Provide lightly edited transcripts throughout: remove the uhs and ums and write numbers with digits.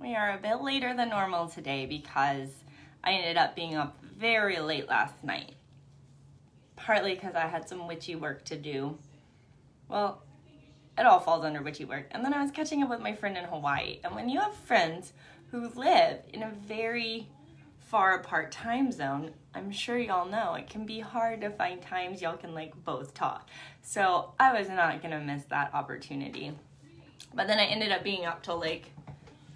We are a bit later than normal today because I ended up being up very late last night. Partly because I had some witchy work to do. Well, it all falls under witchy work. And then I was catching up with my friend in Hawaii. And when you have friends who live in a very far apart time zone, I'm sure y'all know it can be hard to find times y'all can both talk. So I was not gonna miss that opportunity. But then I ended up being up till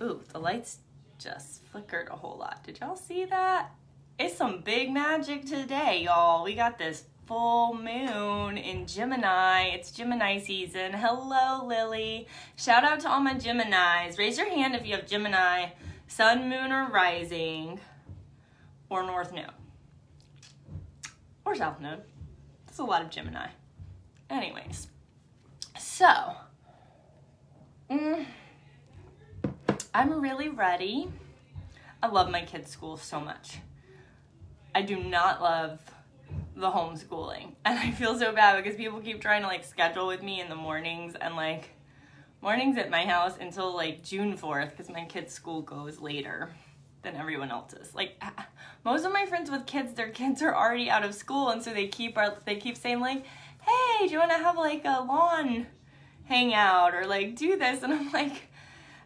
ooh, the lights just flickered a whole lot. Did y'all see that? It's some big magic today, y'all. We got this full moon in Gemini. It's Gemini season. Hello, Lily. Shout out to all my Geminis. Raise your hand if you have Gemini, sun, moon, or rising, or north node, or south node. There's a lot of Gemini. Anyways, so, I'm really ready. I love my kids' school so much. I do not love the homeschooling. And I feel so bad because people keep trying to schedule with me in the mornings, and mornings at my house until June 4th because my kids' school goes later than everyone else's. Most of my friends with kids, their kids are already out of school, and so they keep saying hey, do you want to have a lawn hangout or do this? And I'm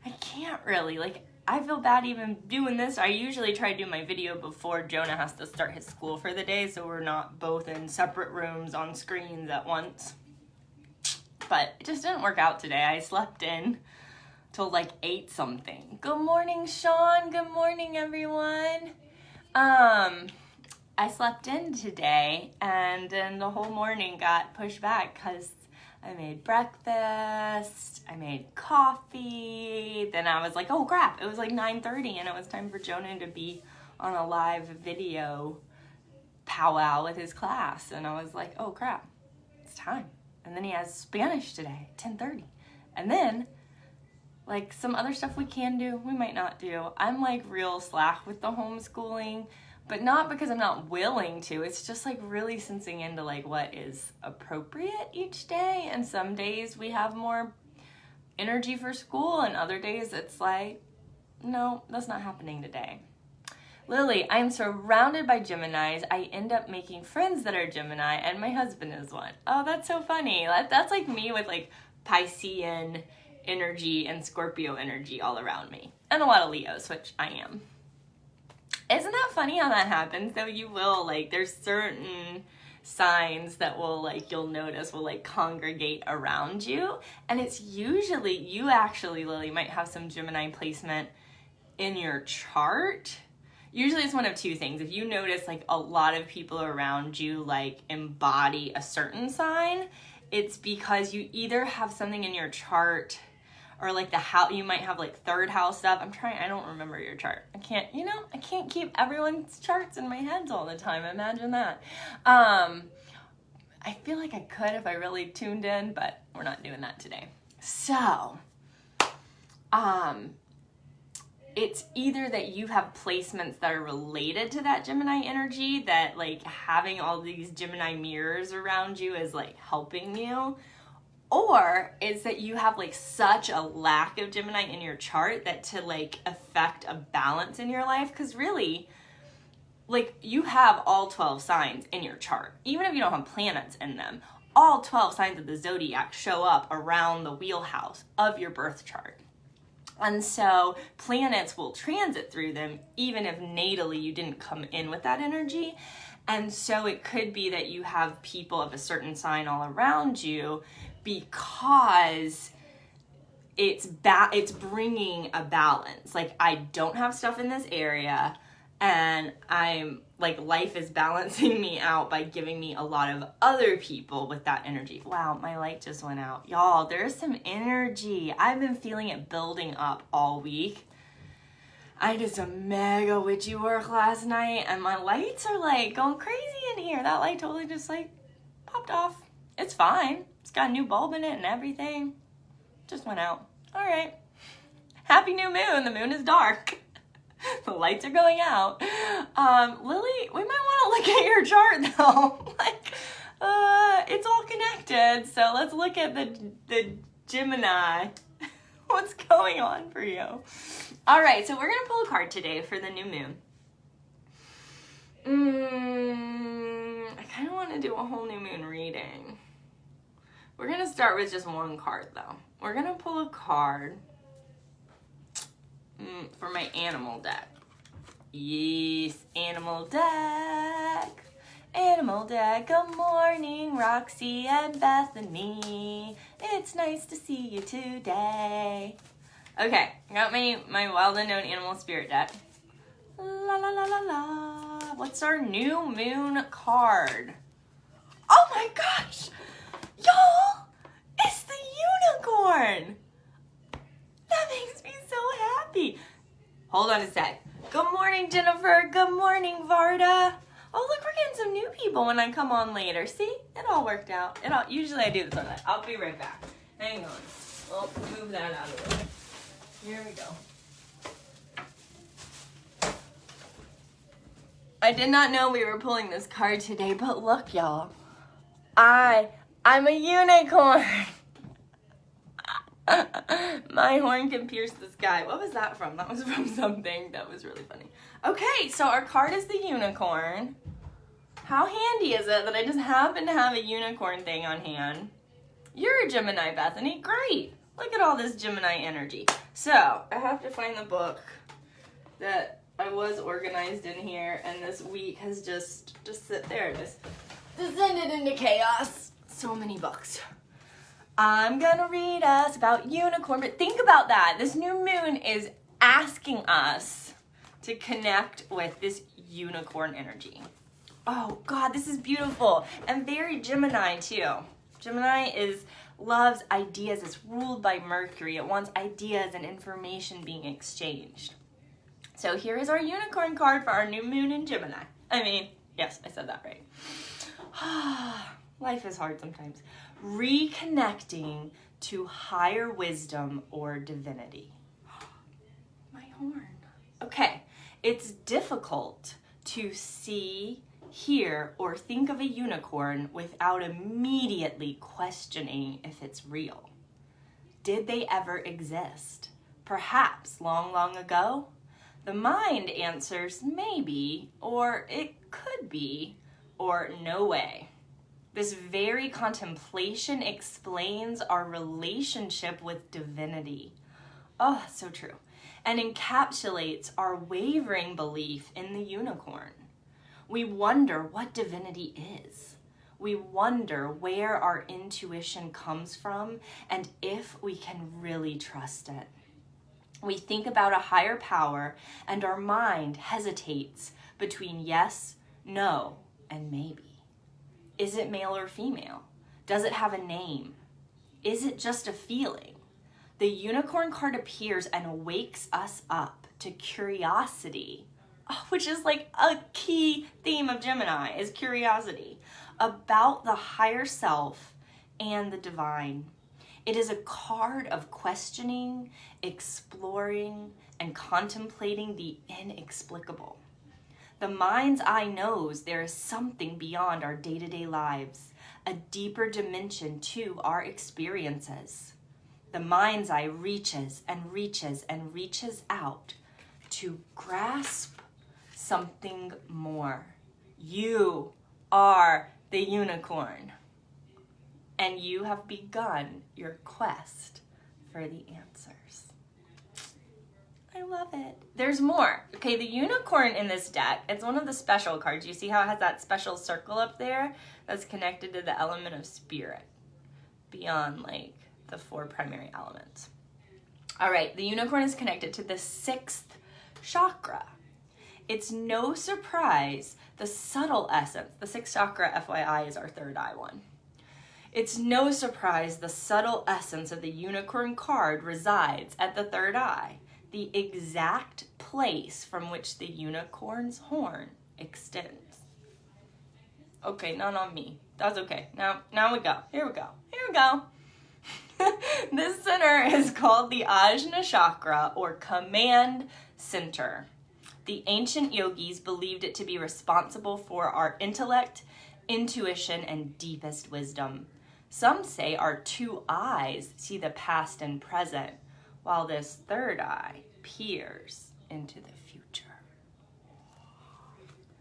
I can't really. I feel bad even doing this. I usually try to do my video before Jonah has to start his school for the day, so we're not both in separate rooms on screens at once. But it just didn't work out today. I slept in till 8 something. Good morning, Sean. Good morning, everyone. I slept in today, and then the whole morning got pushed back because I made breakfast, I made coffee, then I was oh crap, it was 9:30 and it was time for Jonah to be on a live video powwow with his class, and I was oh crap, it's time. And then he has Spanish today at 10:30, and then some other stuff we can do, we might not do. I'm real slack with the homeschooling, but not because I'm not willing to. It's just really sensing into what is appropriate each day. And some days we have more energy for school, and other days it's no, that's not happening today. Lily, I'm surrounded by Geminis. I end up making friends that are Gemini, and my husband is one. Oh, that's so funny. That's me with Piscean energy and Scorpio energy all around me. And a lot of Leos, which I am. Isn't that funny how that happens? Though you will, there's certain signs that will, you'll notice will, congregate around you. And it's usually, you actually, Lily, might have some Gemini placement in your chart. Usually it's one of two things. If you notice, a lot of people around you, embody a certain sign, it's because you either have something in your chart, or the house, you might have third house stuff. I don't remember your chart. I can't keep everyone's charts in my head all the time. Imagine that. I feel I could if I really tuned in, but we're not doing that today. So, it's either that you have placements that are related to that Gemini energy, that having all these Gemini mirrors around you is helping you, or it's that you have such a lack of Gemini in your chart that to affect a balance in your life, because really you have all 12 signs in your chart. Even if you don't have planets in them, all 12 signs of the zodiac show up around the wheelhouse of your birth chart. And so planets will transit through them even if natally you didn't come in with that energy. And so it could be that you have people of a certain sign all around you because it's bringing a balance. I don't have stuff in this area, and I'm life is balancing me out by giving me a lot of other people with that energy. Wow, my light just went out. Y'all, there's some energy. I've been feeling it building up all week. I did some mega witchy work last night, and my lights are going crazy in here. That light totally just popped off. It's fine. It's got a new bulb in it and everything. Just went out. All right. Happy new moon. The moon is dark. The lights are going out. Lily, we might want to look at your chart though. It's all connected. So let's look at the Gemini. What's going on for you? All right, so we're going to pull a card today for the new moon. I kind of want to do a whole new moon reading. We're going to start with just one card, though. We're going to pull a card for my animal deck. Yes, animal deck. Animal deck. Good morning, Roxy and Bethany. It's nice to see you today. Okay, I got my wild unknown animal spirit deck. La la la la la. What's our new moon card? Oh my gosh! Y'all! It's the unicorn! That makes me so happy. Hold on a sec. Good morning, Jennifer. Good morning, Varda. Oh, look, we're getting some new people when I come on later. See? It all worked out. Usually I do this on that. I'll be right back. Hang on. Well, move that out of the way. Here we go. I did not know we were pulling this card today, but look, y'all. I'm a unicorn. My horn can pierce the sky. What was that from? That was from something that was really funny. Okay, so our card is the unicorn. How handy is it that I just happen to have a unicorn thing on hand? You're a Gemini, Bethany. Great. Look at all this Gemini energy. So, I have to find the book that I was organized in here, and this week has just sit there. It is descended into chaos. So many books. I'm gonna read us about unicorn, but think about that. This new moon is asking us to connect with this unicorn energy. Oh God, this is beautiful and very Gemini too. Gemini loves ideas. It's ruled by Mercury. It wants ideas and information being exchanged. So here is our unicorn card for our new moon in Gemini. Yes, I said that right. Life is hard sometimes. Reconnecting to higher wisdom or divinity. My horn. Okay, it's difficult to see, hear, or think of a unicorn without immediately questioning if it's real. Did they ever exist? Perhaps long, long ago? The mind answers maybe, or it could be, or no way. This very contemplation explains our relationship with divinity. Oh, that's so true. And encapsulates our wavering belief in the unicorn. We wonder what divinity is. We wonder where our intuition comes from and if we can really trust it. We think about a higher power and our mind hesitates between yes, no, and maybe. Is it male or female? Does it have a name? Is it just a feeling? The unicorn card appears and wakes us up to curiosity, which is like a key theme of Gemini, is curiosity about the higher self and the divine. It is a card of questioning, exploring, and contemplating the inexplicable. The mind's eye knows there is something beyond our day-to-day lives, a deeper dimension to our experiences. The mind's eye reaches and reaches and reaches out to grasp something more. You are the unicorn, and you have begun your quest for the answers. I love it. There's more. Okay, the unicorn in this deck, it's one of the special cards. You see how it has that special circle up there that's connected to the element of spirit beyond like the 4 primary elements. All right, the unicorn is connected to the 6th chakra. It's no surprise the subtle essence, the 6th chakra, FYI, is our third eye one. It's no surprise the subtle essence of the unicorn card resides at the third eye, the exact place from which the unicorn's horn extends. Okay, not on me. That's okay. Now we go. Here we go. This center is called the Ajna chakra, or command center. The ancient yogis believed it to be responsible for our intellect, intuition, and deepest wisdom. Some say our 2 eyes see the past and present, while this third eye peers into the future.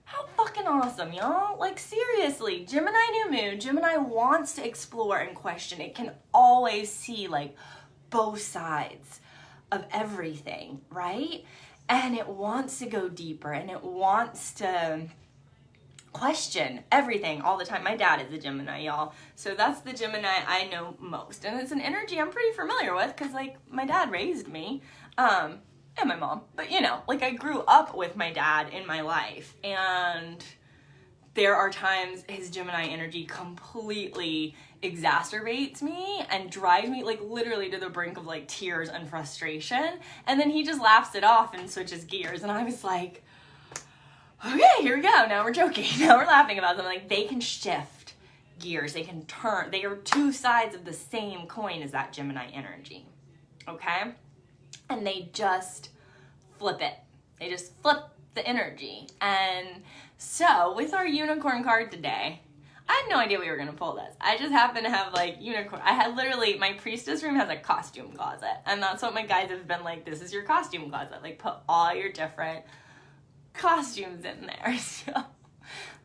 How fucking awesome, y'all? Like, seriously, Gemini new moon, Gemini wants to explore and question. It can always see, like, both sides of everything, right? And it wants to go deeper, and it wants to question everything all the time. My dad is a Gemini, y'all. So that's the Gemini I know most. And it's an energy I'm pretty familiar with because, like, my dad raised me. And my mom. But, you know, like, I grew up with my dad in my life. And there are times his Gemini energy completely exacerbates me and drives me, like, literally to the brink of, like, tears and frustration. And then he just laughs it off and switches gears. And I was like, okay, here we go. Now we're joking. Now we're laughing about something. Like, they can shift gears. They can turn. They are two sides of the same coin as that Gemini energy. Okay? And they just flip it. They just flip the energy. And so, with our unicorn card today, I had no idea we were going to pull this. I just happen to have, like, unicorn. I had literally, my priestess room has a costume closet. And that's what my guides have been like, this is your costume closet. Like, put all your different costumes in there. So,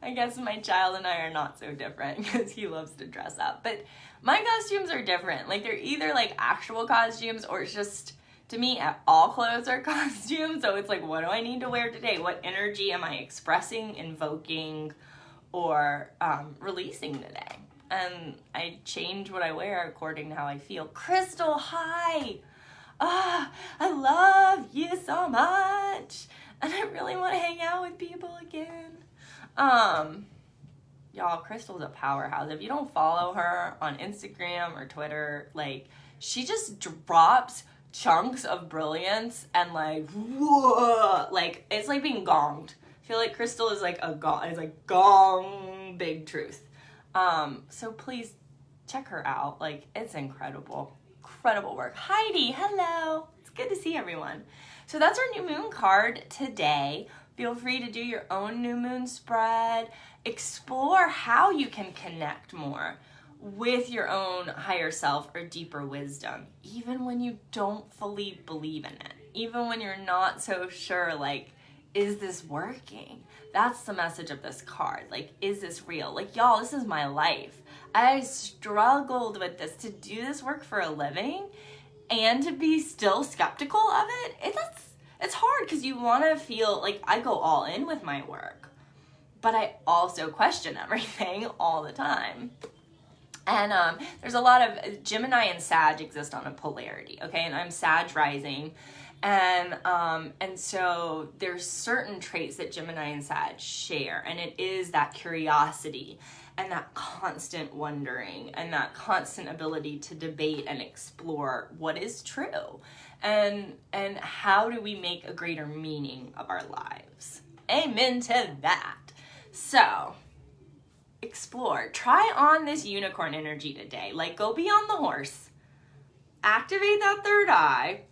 I guess my child and I are not so different because he loves to dress up. But my costumes are different. Like, they're either, like, actual costumes or it's just, to me, all clothes are costumes. So it's like, what do I need to wear today? What energy am I expressing, invoking, or releasing today? And I change what I wear according to how I feel. Crystal, hi! I love you so much. And I really want to hang out with people again. Y'all, Crystal's a powerhouse. If you don't follow her on Instagram or Twitter, like, she just drops chunks of brilliance and, like, whoa, like, it's like being gonged. I feel like Crystal is like a gong, is like gong, big truth. So please check her out. Like, it's incredible work. Heidi, hello. It's good to see everyone. So that's our new moon card today. Feel free to do your own new moon spread. Explore how you can connect more with your own higher self or deeper wisdom, even when you don't fully believe in it, even when you're not so sure, like, is this working? That's the message of this card. Like, is this real? Like, y'all, this is my life. I struggled with this, to do this work for a living and to be still skeptical of it. It's hard because you want to feel like I go all in with my work, but I also question everything all the time. And there's a lot of Gemini and Sag exist on a polarity, okay? And I'm Sag rising. And so there's certain traits that Gemini and Sag share. And it is that curiosity and that constant wondering and that constant ability to debate and explore what is true. And how do we make a greater meaning of our lives? Amen to that. So, explore. Try on this unicorn energy today. Like, go beyond the horse. Activate that third eye.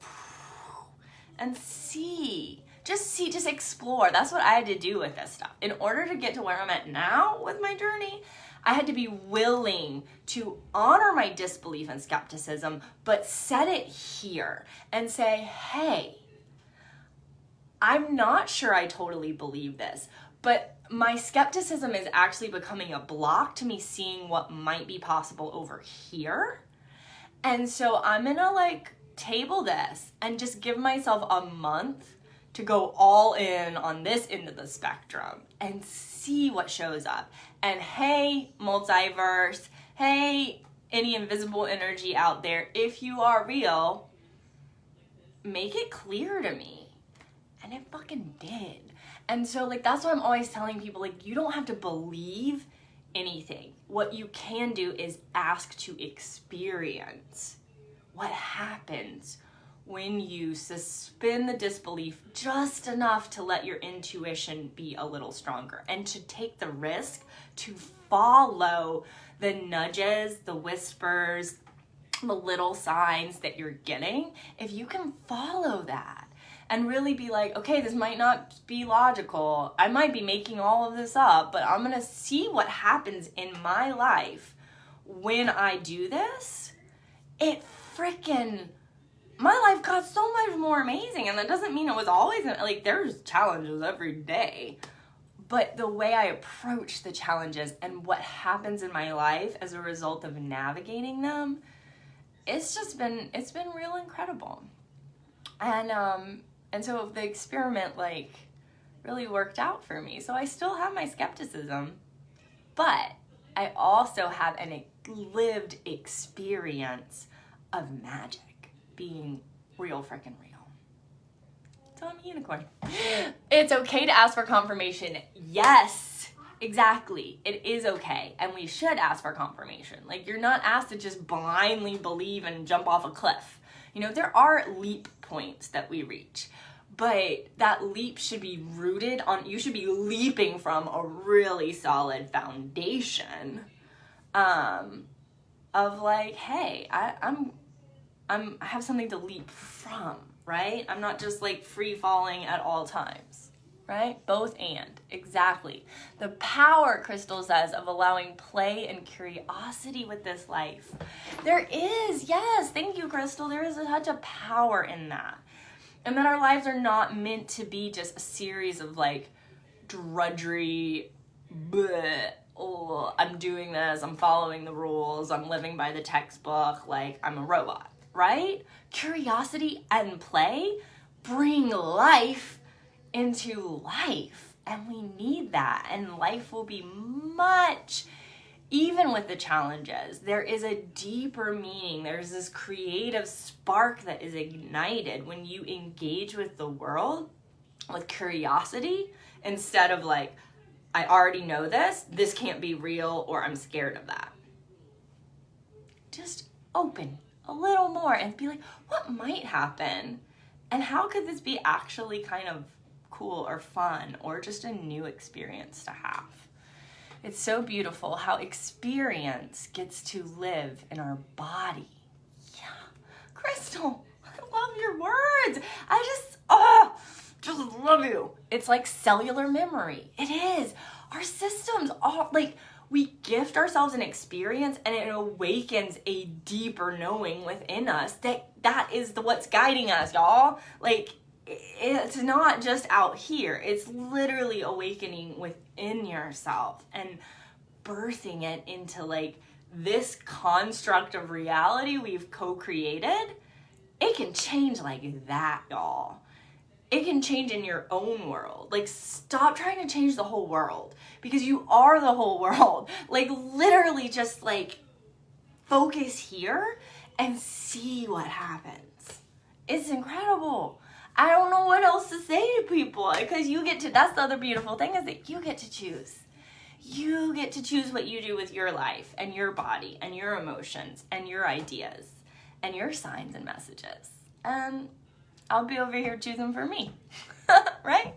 And see. Just explore. That's what I had to do with this stuff. In order to get to where I'm at now with my journey, I had to be willing to honor my disbelief and skepticism, but set it here and say, hey, I'm not sure I totally believe this, but my skepticism is actually becoming a block to me seeing what might be possible over here. And so I'm gonna, like, table this and just give myself a month to go all in on this end of the spectrum and see what shows up. And hey, multiverse, hey, any invisible energy out there, if you are real, make it clear to me. And it fucking did. And so, like, that's what I'm always telling people, like, you don't have to believe anything. What you can do is ask to experience what happens when you suspend the disbelief just enough to let your intuition be a little stronger and to take the risk to follow the nudges, the whispers, the little signs that you're getting. If you can follow that and really be like, okay, this might not be logical. I might be making all of this up, but I'm gonna see what happens in my life when I do this. It freaking my life got so much more amazing. And that doesn't mean it was always, like, there's challenges every day. But the way I approach the challenges and what happens in my life as a result of navigating them, it's been real incredible. And so the experiment, like, really worked out for me. So I still have my skepticism, but I also have a lived experience of magic being real freaking real. So I'm a unicorn. It's okay to ask for confirmation. Yes, exactly. It is okay. And we should ask for confirmation. Like, you're not asked to just blindly believe and jump off a cliff. You know, there are leap points that we reach, but that leap should be rooted on, you should be leaping from a really solid foundation of like, hey, I have something to leap from, right? I'm not just like free falling at all times, right? Both and, exactly. The power, Crystal says, of allowing play and curiosity with this life. There is, yes, thank you, Crystal. There is such a power in that. And that our lives are not meant to be just a series of like drudgery, bleh, oh, I'm doing this, I'm following the rules, I'm living by the textbook, like I'm a robot, right? Curiosity and play bring life into life, and we need that, and life will be much, even with the challenges, there is a deeper meaning. There's this creative spark that is ignited when you engage with the world with curiosity instead of like, I already know this can't be real, or I'm scared of that. Just open a little more and be like, what might happen? And how could this be actually kind of cool or fun or just a new experience to have? It's so beautiful how experience gets to live in our body. Yeah. Crystal, I love your words. I just love you. It's like cellular memory. It is. Our systems all like, we gift ourselves an experience and it awakens a deeper knowing within us that is what's guiding us, y'all. Like, it's not just out here. It's literally awakening within yourself and birthing it into like this construct of reality we've co-created. It can change like that, y'all. It can change in your own world. Like, stop trying to change the whole world, because you are the whole world. Like, literally just like focus here and see what happens. It's incredible. I don't know what else to say to people, because that's the other beautiful thing, is that you get to choose. You get to choose what you do with your life and your body and your emotions and your ideas and your signs and messages. And I'll be over here choosing for me, right?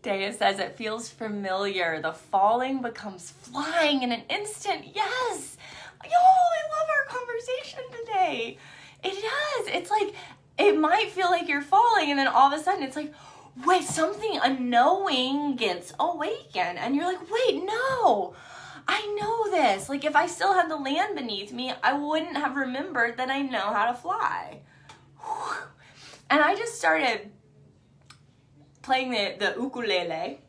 Daya says it feels familiar. The falling becomes flying in an instant. Yes. Yo, I love our conversation today. It does. It's like, it might feel like you're falling, and then all of a sudden it's like, wait, something unknowing gets awakened, and you're like, wait, no, I know this. Like, if I still had the land beneath me, I wouldn't have remembered that I know how to fly. Whew. And I just started playing the ukulele.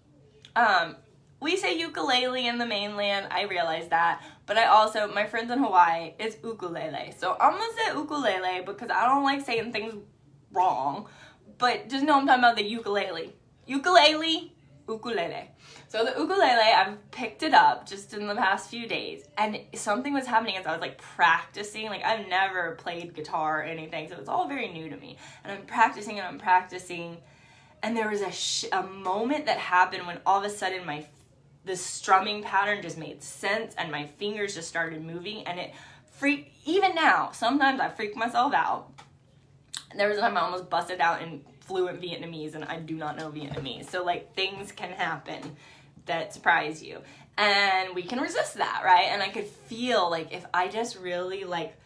We say ukulele in the mainland, I realize that, but I also, my friends in Hawaii, it's ukulele. So I'm gonna say ukulele because I don't like saying things wrong, but just know I'm talking about the ukulele. Ukulele, ukulele. So the ukulele, I've picked it up just in the past few days, and something was happening as I was like practicing. Like, I've never played guitar or anything, so it's all very new to me. And I'm practicing, and there was a moment that happened when all of a sudden the strumming pattern just made sense, and my fingers just started moving, and it freaked, even now, sometimes I freak myself out. There was a time I almost busted out in fluent Vietnamese, and I do not know Vietnamese. So like, things can happen that surprise you, and we can resist that, right? And I could feel like, if I just really like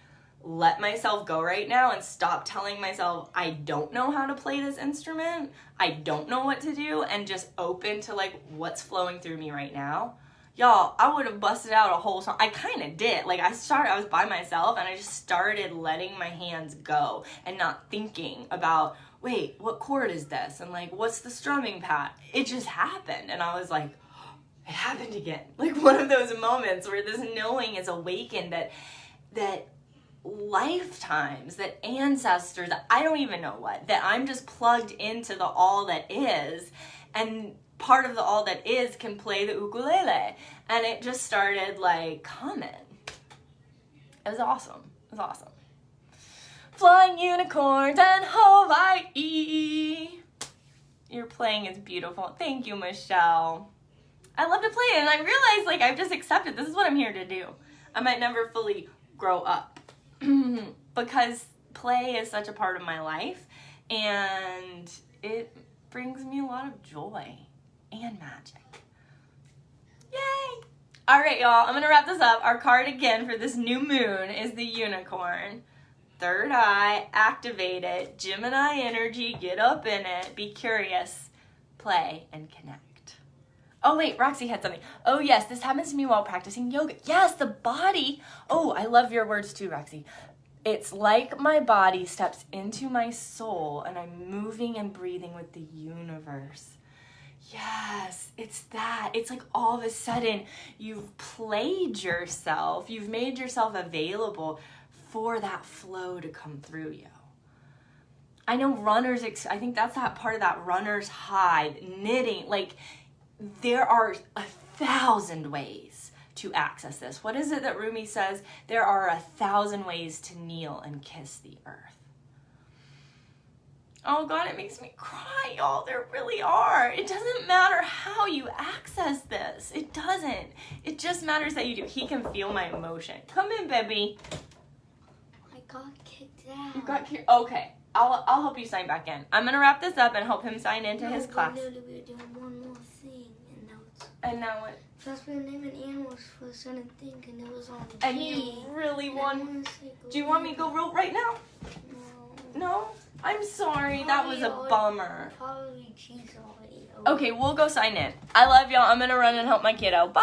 let myself go right now and stop telling myself I don't know how to play this instrument, I don't know what to do, and just open to like what's flowing through me right now, y'all, I would have busted out a whole song. I kind of did. Like, I was by myself, and I just started letting my hands go and not thinking about, wait, what chord is this? And like, what's the strumming pad? It just happened. And I was like, it happened again. Like one of those moments where this knowing is awakened that lifetimes, that ancestors, that I don't even know what, that I'm just plugged into the all that is, and part of the all that is can play the ukulele. And it just started like coming. It was awesome. It was awesome. Flying unicorns and Hawaii. Your playing is beautiful. Thank you, Michelle. I love to play it, and I realize like I've just accepted this is what I'm here to do. I might never fully grow up because play is such a part of my life, and it brings me a lot of joy and magic. Yay! All right, y'all, I'm gonna wrap this up. Our card again for this new moon is the unicorn. Third eye, activate it. Gemini energy, get up in it. Be curious, play, and connect. Oh wait, Roxy had something. Oh yes, this happens to me while practicing yoga. Yes, the body. Oh, I love your words too, Roxy. It's like my body steps into my soul and I'm moving and breathing with the universe. Yes, it's that. It's like all of a sudden you've played yourself. You've made yourself available for that flow to come through you. I know runners, I think that's that part of that runner's high, knitting, like there are 1,000 ways to access this. What is it that Rumi says? There are 1,000 ways to kneel and kiss the earth. Oh God, it makes me cry, y'all. There really are. It doesn't matter how you access this. It doesn't. It just matters that you do. He can feel my emotion. Come in, baby. I got kicked out. You got kicked? Okay. I'll help you sign back in. I'm going to wrap this up and help him sign into his class. We're doing one more thing, And now what? First we were naming animals for a certain thing, and it was on G. And you really want... Do you want me to go roll right now? No. No? I'm sorry. That was a bummer. Probably G's already. Okay, we'll go sign in. I love y'all. I'm going to run and help my kiddo. Bye!